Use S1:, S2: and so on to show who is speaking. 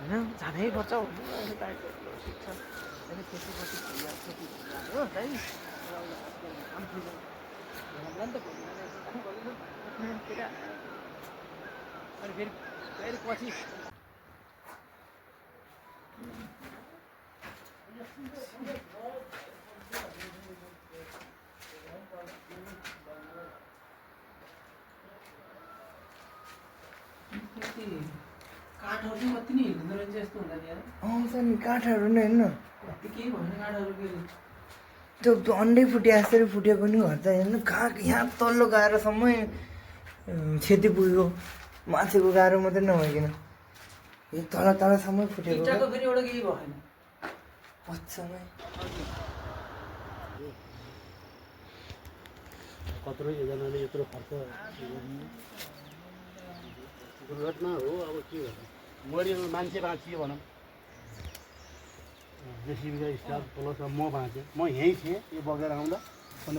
S1: होइन जानै पर्छ हो फेरि पछि काठहरू चाहिँ कति नै हिँड्दो रहेछ यस्तो हुँदा नि
S2: आउँछ नि काठहरू नै हेर्नु
S1: कति केही भएन काठहरू के
S2: त्यो अन्डै फुट्यो यसरी फुटेको नि घर त हेर्नु कहाँ यहाँ तल्लो गाह्रोसम्मै क्षति पुगेको माथिको गाह्रो मात्रै नभइकन यो तल तलसम्मै फुटेको
S1: इँटाको फेरि एउटा केही भएन
S2: पछामै
S3: कत्रो एकजनाले यत्रो खर्च दुर्घटना हो अब के गर्नु मरियो मान्छे बाँचियो भनौँ जेसीबीका स्टाफ प्लस म बाँचेँ म यहीँ थिएँ यो बगेर आउँदा पनि